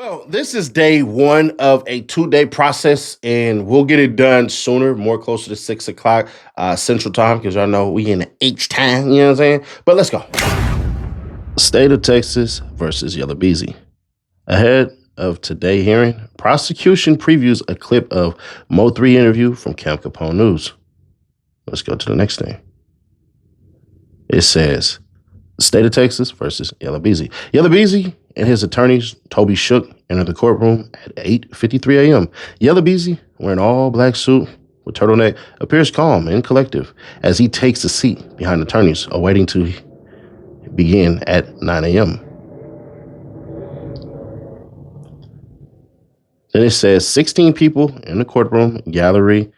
Well, this is day one of a 2-day process, and we'll get it done sooner, more closer to 6 o'clock Central Time, because y'all know we in the H time, you know what I'm saying? But let's go. State of Texas versus Yella Beezy. Ahead of today hearing, prosecution previews a clip of Mo3 interview from Camp Capone News. Let's go to the next thing. It says, State of Texas versus Yella Beezy. Yella Beezy and his attorneys, Toby Shook, entered the courtroom at 8:53 a.m. Yella Beezy, wearing all black suit with turtleneck, appears calm and collective as he takes a seat behind attorneys, awaiting to begin at 9 a.m. Then it says 16 people in the courtroom gallery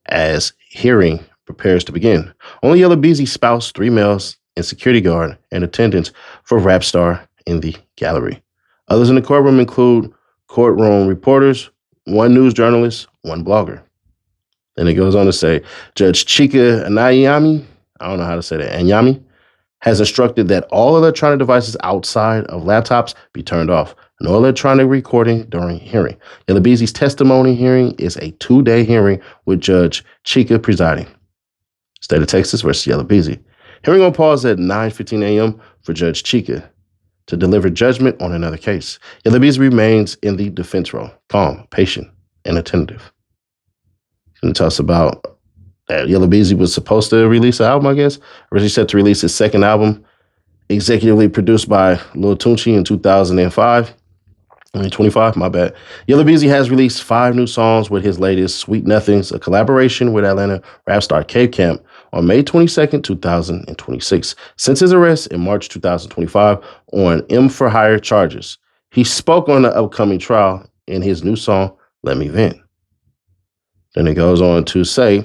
as hearing prepares to begin. Only Yella Beezy's spouse, 3 males, and security guard and attendants for rap star in the gallery. Others in the courtroom include courtroom reporters, 1 news journalist, 1 blogger. Then it goes on to say, Judge Chika Anayami, I don't know how to say that, Anyami, has instructed that all electronic devices outside of laptops be turned off. No electronic recording during hearing. Yella Beezy's testimony hearing is a 2-day hearing with Judge Chika presiding. State of Texas versus Yella Beezy. Hearing on pause at 9:15 a.m. for Judge Chika to deliver judgment on another case. Yella Beezy remains in the defense role, calm, patient, and attentive. And it talks about that Yella Beezy was supposed to release an album, I guess. Originally set to release his second album, executively produced by Lil Tunechi in 2005. 2025, my bad. Yella Beezy has released 5 new songs with his latest, Sweet Nothings, a collaboration with Atlanta rap star Cave Camp on May 22nd, 2026. Since his arrest in March 2025 on M for Hire charges, he spoke on the upcoming trial in his new song, Let Me Vent. Then it goes on to say,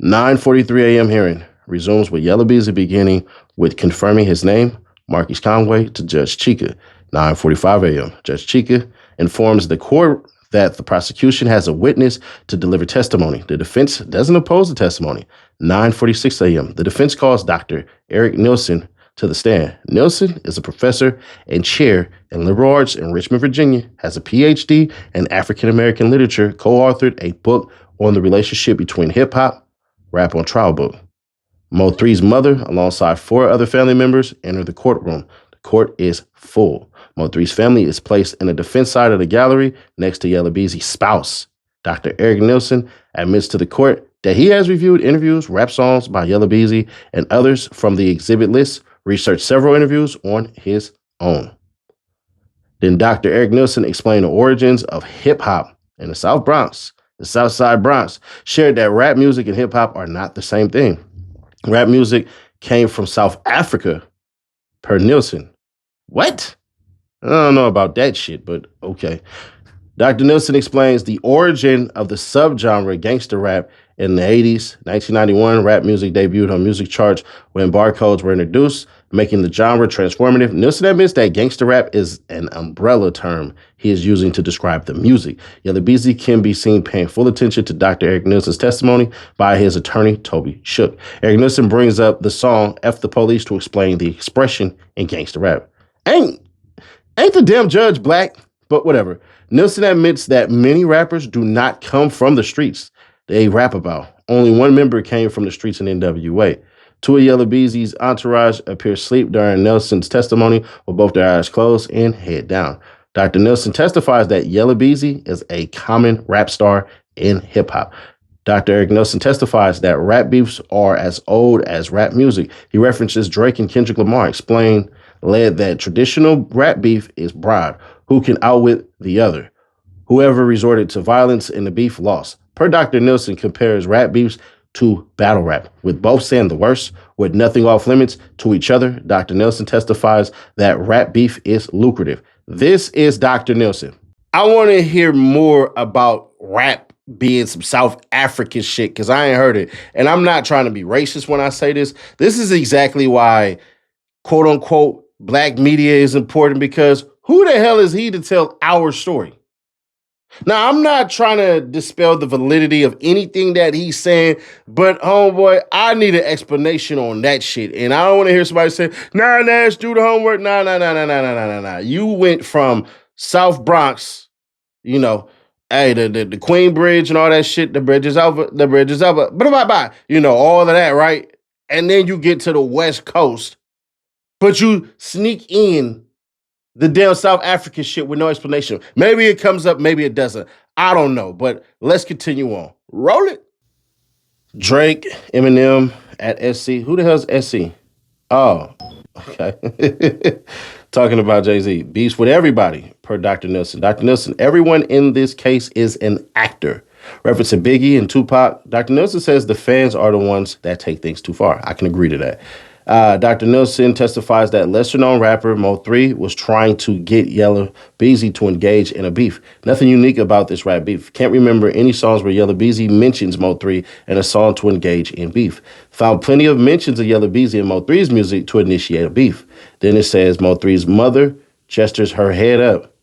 9:43 a.m. hearing resumes with Yella Beezy beginning with confirming his name, Marquise Conway, to Judge Chika. 9:45 a.m. Judge Chika informs the court that the prosecution has a witness to deliver testimony. The defense doesn't oppose the testimony. 9:46 a.m. The defense calls Dr. Eric Nielsen to the stand. Nielsen is a professor and chair in liberal arts in Richmond, Virginia, has a PhD in African American literature, co-authored a book on the relationship between hip-hop, rap on trial book. Mo3's mother, alongside 4 other family members, enter the courtroom. The court is full. Mo3's family is placed in the defense side of the gallery next to Yella Beezy's spouse. Dr. Eric Nielsen admits to the court that he has reviewed interviews, rap songs by Yella Beezy and others from the exhibit list, researched several interviews on his own. Then Dr. Eric Nielsen explained the origins of hip-hop in the South Bronx. The South Side Bronx shared that rap music and hip-hop are not the same thing. Rap music came from South Africa, per Nielsen. What? I don't know about that shit, but okay. Dr. Nielsen explains the origin of the subgenre gangster rap in the 80s. 1991, rap music debuted on music charts when barcodes were introduced, making the genre transformative. Nielsen admits that gangster rap is an umbrella term he is using to describe the music. Yella Beezy can be seen paying full attention to Dr. Eric Nielsen's testimony by his attorney, Toby Shook. Eric Nielsen brings up the song F the Police to explain the expression in gangster rap. Ain't the damn judge black? But whatever. Nielsen admits that many rappers do not come from the streets they rap about. Only 1 member came from the streets in NWA. 2 of Yella Beezy's entourage appear asleep during Nielsen's testimony with both their eyes closed and head down. Dr. Nielsen testifies that Yella Beezy is a common rap star in hip-hop. Dr. Eric Nielsen testifies that rap beefs are as old as rap music. He references Drake and Kendrick Lamar, led that traditional rap beef is bribe. Who can outwit the other? Whoever resorted to violence in the beef lost. Per Dr. Nielsen compares rap beefs to battle rap, with both saying the worst, with nothing off limits to each other. Dr. Nielsen testifies that rap beef is lucrative. This is Dr. Nielsen. I want to hear more about rap being some South African shit, because I ain't heard it. And I'm not trying to be racist when I say this. This is exactly why, quote unquote, black media is important, because who the hell is he to tell our story? Now, I'm not trying to dispel the validity of anything that he's saying, but homeboy, I need an explanation on that shit. And I don't want to hear somebody say, nah, Nash, do the homework. Nah. You went from South Bronx, you know, hey, the Queen Bridge and all that shit, the bridge is over, bye, all of that, right? And then you get to the West Coast, but you sneak in the damn South African shit with no explanation. Maybe it comes up, maybe it doesn't. I don't know, but let's continue on. Roll it. Drake, Eminem at SC. Who the hell's SC? Oh, okay. Talking about Jay-Z. Beefs with everybody, per Dr. Nelson. Dr. Nelson, everyone in this case is an actor. Referencing Biggie and Tupac, Dr. Nelson says the fans are the ones that take things too far. I can agree to that. Dr. Nelson testifies that lesser-known rapper Mo3 was trying to get Yella Beezy to engage in a beef. Nothing unique about this rap beef. Can't remember any songs where Yella Beezy mentions Mo3 and a song to engage in beef. Found plenty of mentions of Yella Beezy and Mo3's music to initiate a beef. Then it says Mo3's mother gestures her head up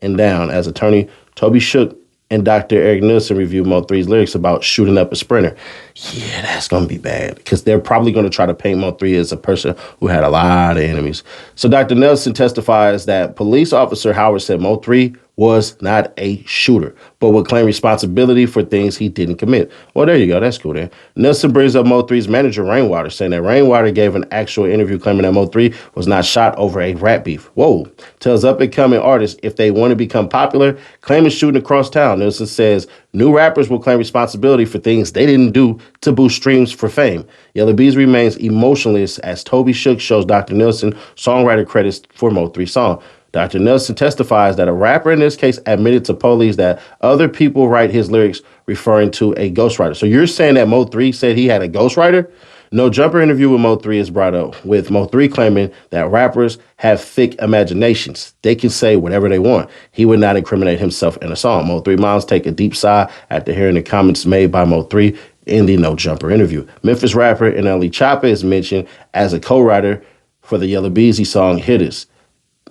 and down as attorney Toby Shook and Dr. Eric Nielsen review Mo3's lyrics about shooting up a sprinter. Yeah, that's going to be bad because they're probably going to try to paint Mo3 as a person who had a lot of enemies. So Dr. Nelson testifies that police officer Howard said Mo3 was not a shooter, but would claim responsibility for things he didn't commit. Well, there you go. That's cool then. Nelson brings up Mo3's manager, Rainwater, saying that Rainwater gave an actual interview claiming that Mo3 was not shot over a rap beef. Whoa. Tells up-and-coming artists if they want to become popular, claiming shooting across town. Nelson says new rappers will claim responsibility for things they didn't do to boost streams for fame. Yella Beezy remains emotionless as Toby Shook shows Dr. Nelson songwriter credits for Mo3's song. Dr. Nelson testifies that a rapper in this case admitted to police that other people write his lyrics referring to a ghostwriter. So you're saying that Mo3 said he had a ghostwriter? No Jumper interview with Mo3 is brought up, with Mo3 claiming that rappers have thick imaginations. They can say whatever they want. He would not incriminate himself in a song. Mo3 moms take a deep sigh after hearing the comments made by Mo3 in the No Jumper interview. Memphis rapper NLE Choppa is mentioned as a co-writer for the Yella Beezy song Hitters.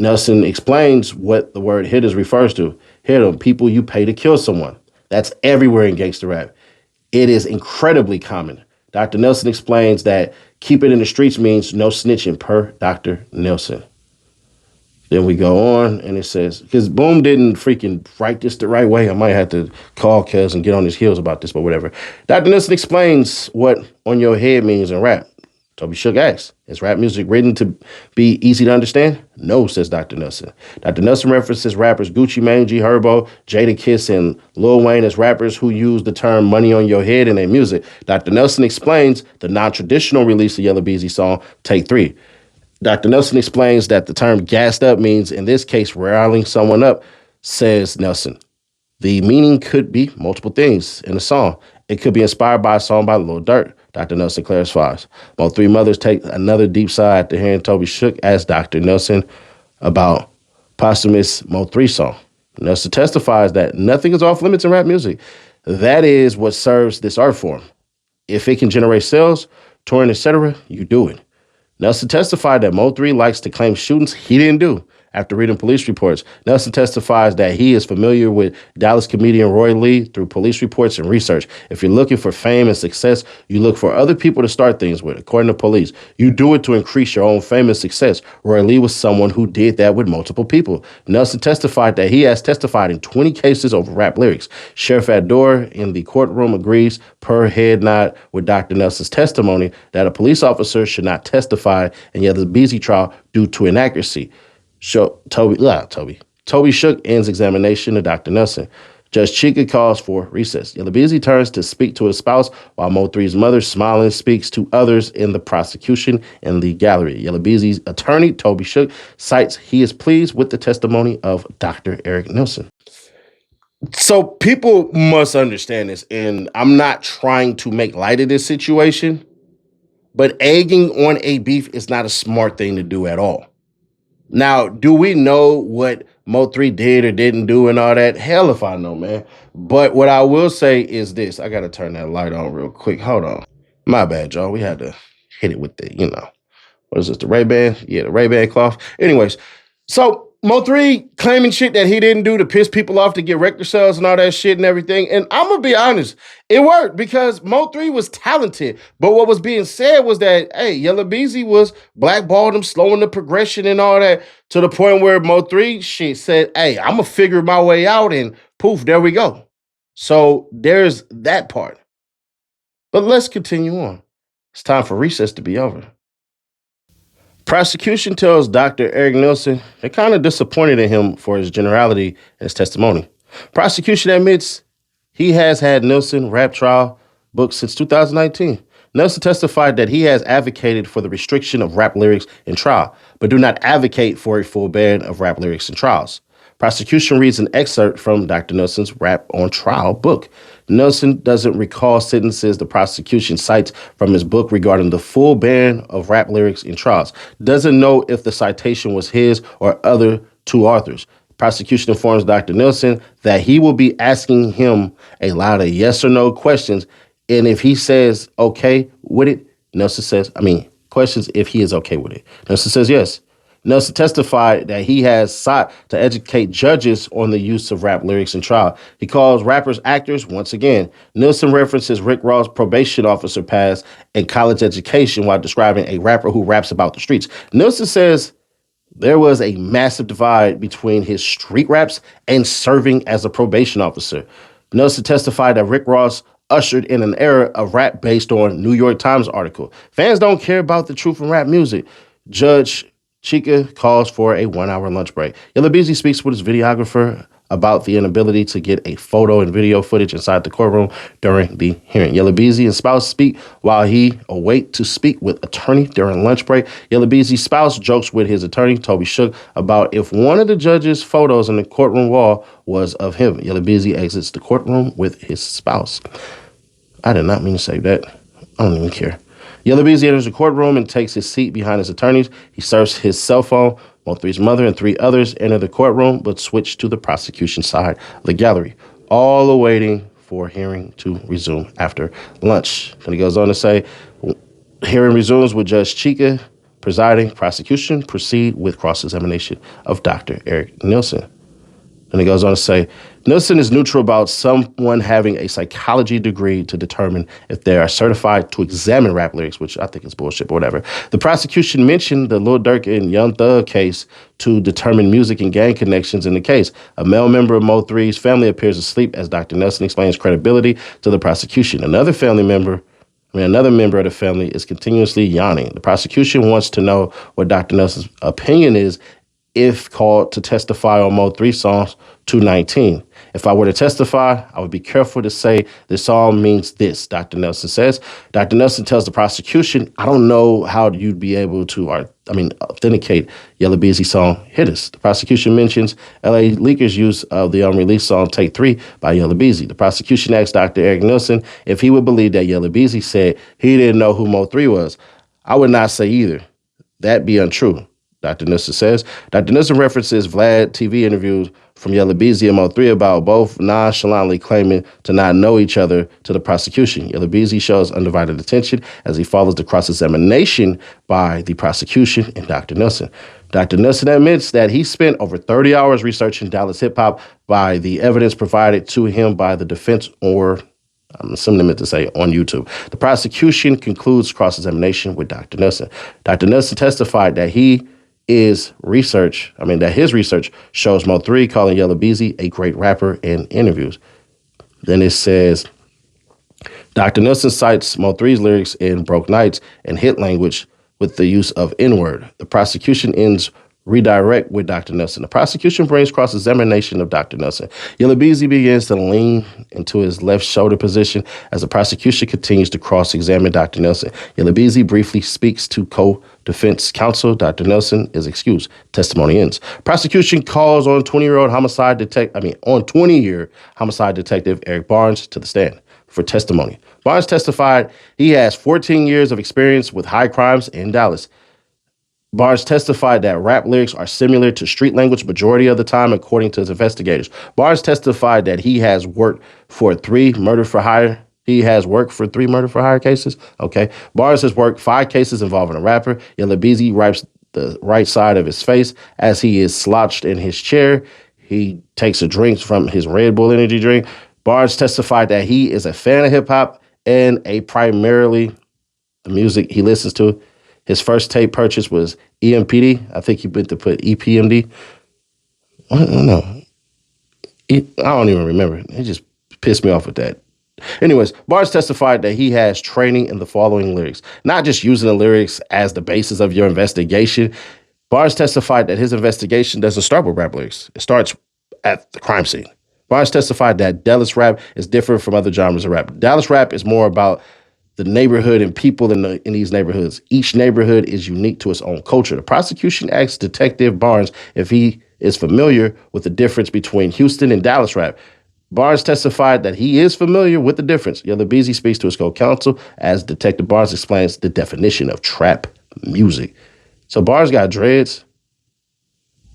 Nelson explains what the word hitters refers to. Hit them, people you pay to kill someone. That's everywhere in gangster rap. It is incredibly common. Dr. Nelson explains that keep it in the streets means no snitching, per Dr. Nelson. Then we go on and it says, because Boom didn't freaking write this the right way. I might have to call Cuz and get on his heels about this, but whatever. Dr. Nelson explains what on your head means in rap. Toby Shook asks, is rap music written to be easy to understand? No, says Dr. Nelson. Dr. Nelson references rappers Gucci Mane, G Herbo, Jada Kiss, and Lil Wayne as rappers who use the term money on your head in their music. Dr. Nelson explains the non-traditional release of Yella Beezy song, Take 3. Dr. Nelson explains that the term gassed up means, in this case, riling someone up, says Nelson. The meaning could be multiple things in the song. It could be inspired by a song by Lil Durk. Dr. Nelson clarifies. Mo3 mothers take another deep sigh after hearing Toby Shook ask Dr. Nelson about posthumous Mo3 song. Nelson testifies that nothing is off limits in rap music. That is what serves this art form. If it can generate sales, touring, etc., you do it. Nelson testified that Mo3 likes to claim shootings he didn't do. After reading police reports, Nelson testifies that he is familiar with Dallas comedian Roy Lee through police reports and research. If you're looking for fame and success, you look for other people to start things with. According to police, you do it to increase your own fame and success. Roy Lee was someone who did that with multiple people. Nelson testified that he has testified in 20 cases over rap lyrics. Sheriff Ador in the courtroom agrees, per head nod with Dr. Nelson's testimony, that a police officer should not testify in Yella Beezy trial due to inaccuracy. Toby Shook ends examination of Dr. Nelson. Judge Chika calls for recess. Yella Beezy turns to speak to his spouse while Mo3's mother, smiling, speaks to others in the prosecution in the gallery. Yella Beezy's attorney, Toby Shook, cites he is pleased with the testimony of Dr. Eric Nelson. So people must understand this, and I'm not trying to make light of this situation, but egging on a beef is not a smart thing to do at all. Now, do we know what Mo3 did or didn't do and all that? Hell if I know, man. But what I will say is this. I got to turn that light on real quick. Hold on. My bad, y'all. We had to hit it with the, what is this, the Ray-Ban? Yeah, the Ray-Ban cloth. Anyways, so Mo3 claiming shit that he didn't do to piss people off to get record sales and all that shit and everything. And I'm gonna be honest, it worked because Mo3 was talented. But what was being said was that, hey, Yella Beezy was blackballed him, slowing the progression and all that, to the point where Mo3 shit said, hey, I'm gonna figure my way out, and poof, there we go. So there's that part. But let's continue on. It's time for recess to be over. Prosecution tells Dr. Eric Nielsen they're kind of disappointed in him for his generality in his testimony. Prosecution admits he has had Nielsen rap trial booked since 2019. Nielsen testified that he has advocated for the restriction of rap lyrics in trial, but do not advocate for a full ban of rap lyrics in trials. Prosecution reads an excerpt from Dr. Nielsen's Rap on Trial book. Nielsen doesn't recall sentences the prosecution cites from his book regarding the full ban of rap lyrics in trials. Doesn't know if the citation was his or other two authors. Prosecution informs Dr. Nielsen that he will be asking him a lot of yes or no questions, and if he says okay with it, questions if he is okay with it. Nielsen says yes. Nielsen testified that he has sought to educate judges on the use of rap lyrics in trial. He calls rappers actors once again. Nielsen references Rick Ross' probation officer past and college education while describing a rapper who raps about the streets. Nielsen says there was a massive divide between his street raps and serving as a probation officer. Nielsen testified that Rick Ross ushered in an era of rap based on New York Times article. Fans don't care about the truth in rap music. Judge Chica calls for a 1-hour lunch break. Yella Beezy speaks with his videographer about the inability to get a photo and video footage inside the courtroom during the hearing. Yella Beezy and spouse speak while he await to speak with attorney during lunch break. Yella Beezy's spouse jokes with his attorney, Toby Shook, about if one of the judge's photos on the courtroom wall was of him. Yella Beezy exits the courtroom with his spouse. I did not mean to say that. I don't even care. Yella Beezy enters the courtroom and takes his seat behind his attorneys. He serves his cell phone. Mo3's mother and 3 others enter the courtroom, but switch to the prosecution side of the gallery, all awaiting for hearing to resume after lunch. Then he goes on to say, hearing resumes with Judge Chica presiding. Prosecution proceed with cross-examination of Dr. Eric Nielsen. Then he goes on to say, Nielsen is neutral about someone having a psychology degree to determine if they are certified to examine rap lyrics, which I think is bullshit, but whatever. The prosecution mentioned the Lil Durk and Young Thug case to determine music and gang connections in the case. A male member of Mo3's family appears asleep as Dr. Nielsen explains credibility to the prosecution. Another member of the family is continuously yawning. The prosecution wants to know what Dr. Nielsen's opinion is if called to testify on Mo3 songs 219. If I were to testify, I would be careful to say this song means this, Dr. Nielsen says. Dr. Nielsen tells the prosecution, I don't know how you'd be able to authenticate Yella Beezy song Hitters. The prosecution mentions LA Leaker's use of the unreleased song Take 3 by Yella Beezy. The prosecution asked Dr. Eric Nielsen if he would believe that Yella Beezy said he didn't know who Mo3 was. I would not say either. That'd be untrue, Dr. Nielsen says. Dr. Nielsen references Vlad TV interviews from Yella Beezy and Mo3 about both nonchalantly claiming to not know each other to the prosecution. Yella Beezy shows undivided attention as he follows the cross-examination by the prosecution and Dr. Nielsen. Dr. Nielsen admits that he spent over 30 hours researching Dallas hip-hop by the evidence provided to him by the defense, or I'm assuming they meant to say on YouTube. The prosecution concludes cross-examination with Dr. Nielsen. Dr. Nielsen testified that his research shows Mo3 calling Yella Beezy a great rapper in interviews. Then it says, Dr. Nielsen cites Mo3's lyrics in Broke Nights and hit language with the use of N-word. The prosecution ends redirect with Dr. Nielsen. The prosecution brings cross-examination of Dr. Nielsen. Yella Beezy begins to lean into his left shoulder position as the prosecution continues to cross-examine Dr. Nielsen. Yella Beezy briefly speaks to co-defense counsel. Dr. Nielsen is excused. Testimony ends. Prosecution calls on 20-year homicide detective Eric Barnes to the stand for testimony. Barnes testified he has 14 years of experience with high crimes in Dallas. Barnes testified that rap lyrics are similar to street language majority of the time, according to his investigators. Barnes testified that he has worked for 3 murder for hire. He has worked for 3 murder for hire cases. Okay. Barnes has worked 5 cases involving a rapper. Yella Beezy raps the right side of his face as he is slouched in his chair. He takes a drink from his Red Bull energy drink. Barnes testified that he is a fan of hip hop and a primarily the music he listens to. His first tape purchase was EMPD. I think he meant to put EPMD. I don't know. I don't even remember. It just pissed me off with that. Anyways, Barnes testified that he has training in the following lyrics, not just using the lyrics as the basis of your investigation. Barnes testified that his investigation doesn't start with rap lyrics. It starts at the crime scene. Barnes testified that Dallas rap is different from other genres of rap. Dallas rap is more about the neighborhood and people in these neighborhoods. Each neighborhood is unique to its own culture. The prosecution asked Detective Barnes if he is familiar with the difference between Houston and Dallas rap. Barnes testified that he is familiar with the difference. Yella Beezy speaks to his co-counsel as Detective Barnes explains the definition of trap music. So Barnes got dreads.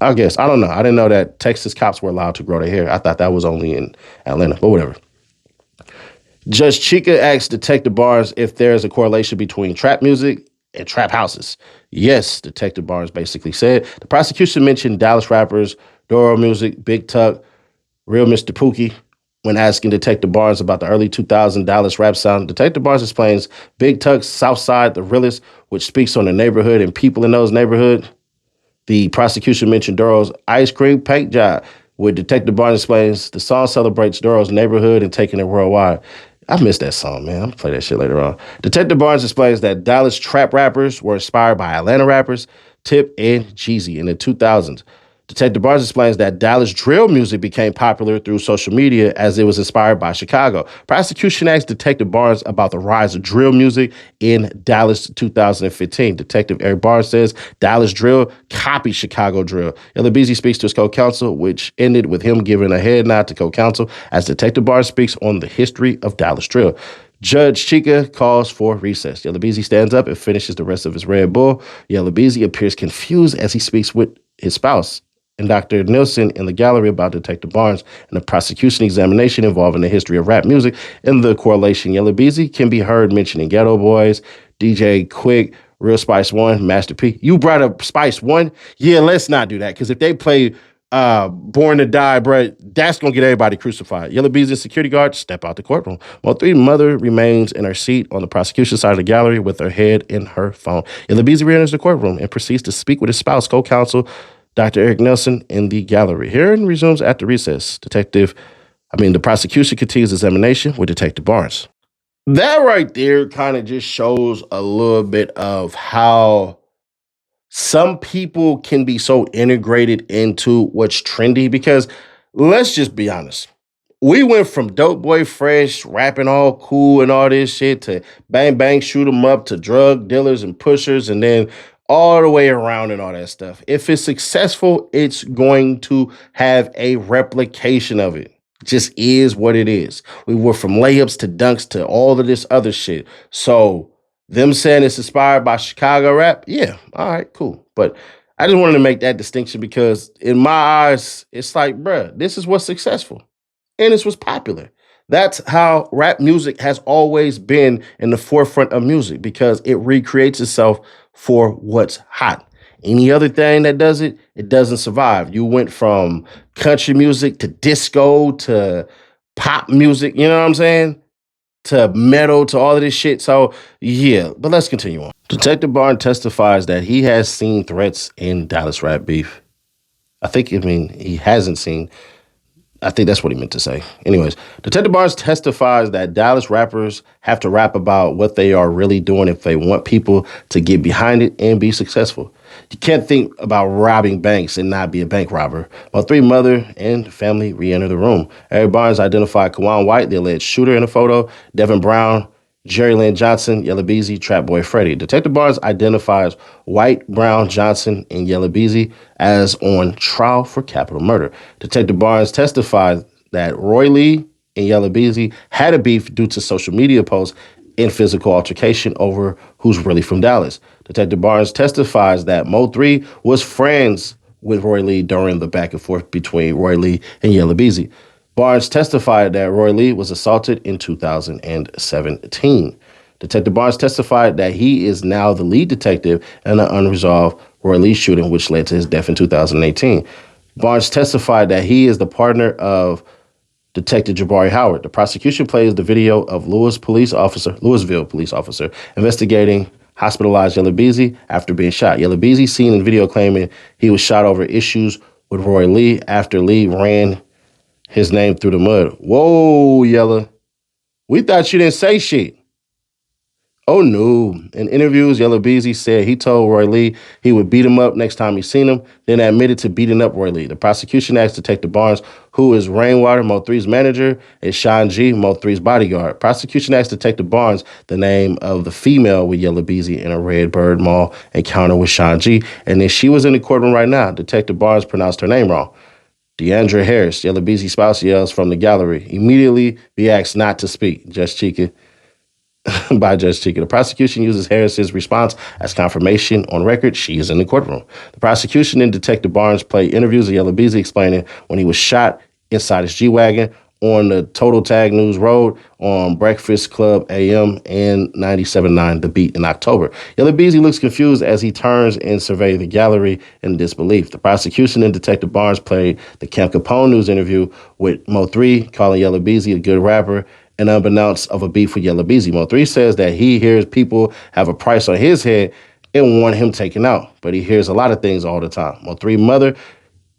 I guess. I don't know. I didn't know that Texas cops were allowed to grow their hair. I thought that was only in Atlanta, but whatever. Judge Chica asked Detective Barnes if there is a correlation between trap music and trap houses. Yes, Detective Barnes basically said. The prosecution mentioned Dallas rappers, Doro Music, Big Tuck, Real Mr. Pookie. When asking Detective Barnes about the early 2000 Dallas rap sound, Detective Barnes explains Big Tuck's Southside, the realest, which speaks on the neighborhood and people in those neighborhoods. The prosecution mentioned Doro's Ice Cream Paint Job, where Detective Barnes explains the song celebrates Doro's neighborhood and taking it worldwide. I missed that song, man. I'm gonna play that shit later on. Detective Barnes explains that Dallas trap rappers were inspired by Atlanta rappers, Tip and Jeezy in the 2000s. Detective Barnes explains that Dallas drill music became popular through social media as it was inspired by Chicago. Prosecution asked Detective Barnes about the rise of drill music in Dallas 2015. Detective Eric Barnes says Dallas drill copied Chicago drill. Yella Beezy speaks to his co-counsel, which ended with him giving a head nod to co-counsel as Detective Barnes speaks on the history of Dallas drill. Judge Chica calls for recess. Yella Beezy stands up and finishes the rest of his Red Bull. Yella Beezy appears confused as he speaks with his spouse and Dr. Nielsen in the gallery about Detective Barnes and the prosecution examination involving the history of rap music and the correlation. Yella Beezy can be heard mentioning Ghetto Boys, DJ Quick, Real Spice One, Master P. You brought up Spice One? Yeah, let's not do that, because if they play Born to Die, bro, that's going to get everybody crucified. Yella Beezy and security guard step out the courtroom. While three mother remains in her seat on the prosecution side of the gallery with her head in her phone. Yella Beezy re-enters the courtroom and proceeds to speak with his spouse, co-counsel, Dr. Eric Nelson, in the gallery. Hearing resumes after recess. The prosecution continues examination with Detective Barnes. That right there kind of just shows a little bit of how some people can be so integrated into what's trendy, because let's just be honest. We went from Dope Boy Fresh, rapping all cool and all this shit, to Bang Bang Shoot 'em Up, to drug dealers and pushers, and then all the way around and all that stuff. If it's successful, it's going to have a replication of it. Just is what it is. We were from layups to dunks to all of this other shit. So them saying it's inspired by Chicago rap, yeah, all right, cool. But I just wanted to make that distinction because in my eyes, it's like, bruh, this is what's successful and it's what's popular. That's how rap music has always been in the forefront of music, because it recreates itself for what's hot. Any other thing that does it, it doesn't survive. You went from country music to disco to pop music, you know what I'm saying? To metal to all of this shit. So, yeah, but let's continue on. Detective Barnes testifies that he has seen threats in Dallas rap beef. He hasn't seen. I think that's what he meant to say. Anyways, Detective Barnes testifies that Dallas rappers have to rap about what they are really doing if they want people to get behind it and be successful. You can't think about robbing banks and not be a bank robber. While three mother and family re-enter the room. Eric Barnes identified Kawan White, the alleged shooter in the photo, Devin Brown, Jerry Lynn Johnson, Yella Beezy, Trap Boy Freddy. Detective Barnes identifies White, Brown, Johnson, and Yella Beezy as on trial for capital murder. Detective Barnes testified that Roy Lee and Yella Beezy had a beef due to social media posts and physical altercation over who's really from Dallas. Detective Barnes testifies that Mo 3 was friends with Roy Lee during the back and forth between Roy Lee and Yella Beezy. Barnes testified that Roy Lee was assaulted in 2017. Detective Barnes testified that he is now the lead detective in an unresolved Roy Lee shooting, which led to his death in 2018. Barnes testified that he is the partner of Detective Jabari Howard. The prosecution plays the video of Louisville police officer investigating hospitalized Yella Beezy after being shot. Yella Beezy seen in video claiming he was shot over issues with Roy Lee after Lee ran his name through the mud. Whoa, Yella. We thought you didn't say shit. Oh, no. In interviews, Yella Beezy said he told Roy Lee he would beat him up next time he seen him, then admitted to beating up Roy Lee. The prosecution asked Detective Barnes, who is Rainwater, Mo3's manager, and Sean G, Mo3's bodyguard. Prosecution asked Detective Barnes the name of the female with Yella Beezy in a Redbird Mall encounter with Sean G, and then she was in the courtroom right now. Detective Barnes pronounced her name wrong. Deandra Harris, Yella Beezy's spouse, yells from the gallery. Immediately be asked not to speak. Judge Chica. By Judge Chica. The prosecution uses Harris's response as confirmation on record. She is in the courtroom. The prosecution and Detective Barnes play interviews of Yella Beezy explaining when he was shot inside his G-Wagon on the Total Tag News Road on Breakfast Club AM and 97.9 The Beat in October. Yella Beezy looks confused as he turns and surveys the gallery in disbelief. The prosecution and Detective Barnes played the Camp Capone News interview with Mo3, calling Yella Beezy a good rapper and unbeknownst of a beef with Yella Beezy. Mo3 says that he hears people have a price on his head and want him taken out, but he hears a lot of things all the time. Mo3 mother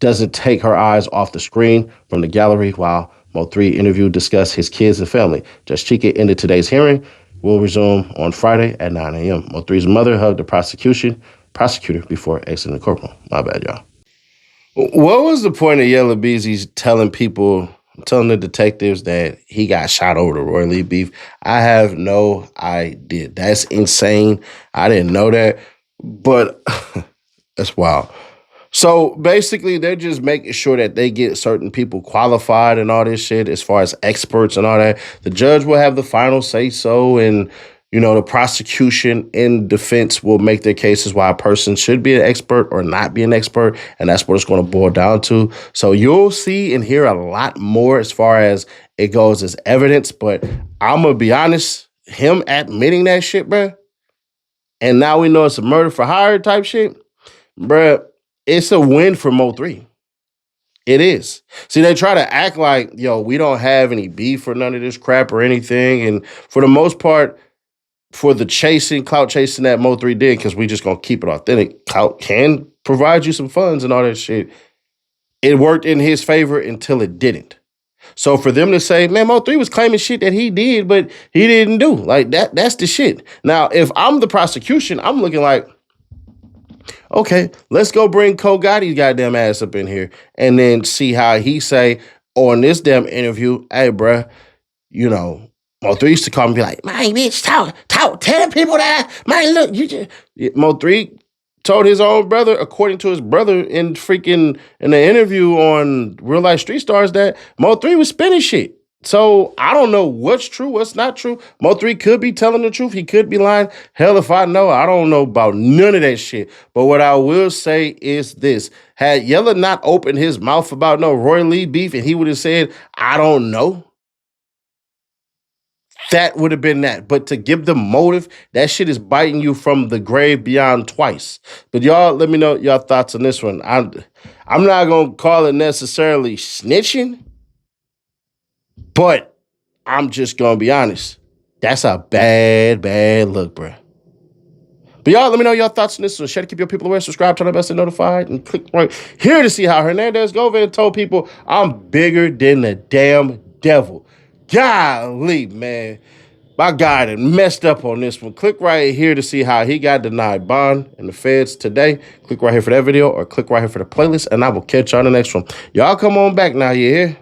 doesn't take her eyes off the screen from the gallery while Mo3 interview discuss his kids and family. Judge Chica ended today's hearing. Will resume on Friday at 9 a.m. Mo3's mother hugged the prosecutor before exiting the courtroom. My bad, y'all. What was the point of Yella Beezy telling the detectives that he got shot over the Roy Lee beef? I have no idea. That's insane. I didn't know that, but that's wild. So basically, they're just making sure that they get certain people qualified and all this shit as far as experts and all that. The judge will have the final say so, and the prosecution and defense will make their cases why a person should be an expert or not be an expert, and that's what it's going to boil down to. So you'll see and hear a lot more as far as it goes as evidence, but I'm going to be honest, him admitting that shit, bruh, and now we know it's a murder for hire type shit, bruh, it's a win for Mo3. It is. See, they try to act like, we don't have any beef or none of this crap or anything, and for the most part, for the clout chasing that Mo3 did, because we just gonna keep it authentic. Clout can provide you some funds and all that shit. It worked in his favor until it didn't. So for them to say, man, Mo3 was claiming shit that he did, but he didn't do. Like that's the shit. Now, if I'm the prosecution, I'm looking like, okay, let's go bring Cole Gotti's goddamn ass up in here and then see how he say on this damn interview, hey, bruh, Mo3 used to call me and be like, man, bitch, tell the people that, man, look, you just... Mo3 told his own brother, according to his brother in the interview on Real Life Street Stars, that Mo3 was spinning shit. So I don't know what's true, what's not true. Mo3 could be telling the truth. He could be lying. Hell, if I know, I don't know about none of that shit. But what I will say is this. Had Yella not opened his mouth about no Roy Lee beef and he would have said, I don't know, that would have been that. But to give the motive, that shit is biting you from the grave beyond twice. But y'all, let me know y'all thoughts on this one. I'm not going to call it necessarily snitching, but I'm just going to be honest. That's a bad, bad look, bruh. But y'all, let me know your thoughts on this. So share to keep your people aware. Subscribe, turn on best and notified, and click right here to see how Hernandez Govan told people I'm bigger than the damn devil. Golly, man. My guy that messed up on this one. Click right here to see how he got denied bond in the feds today. Click right here for that video or click right here for the playlist, and I will catch you on the next one. Y'all come on back now, you hear?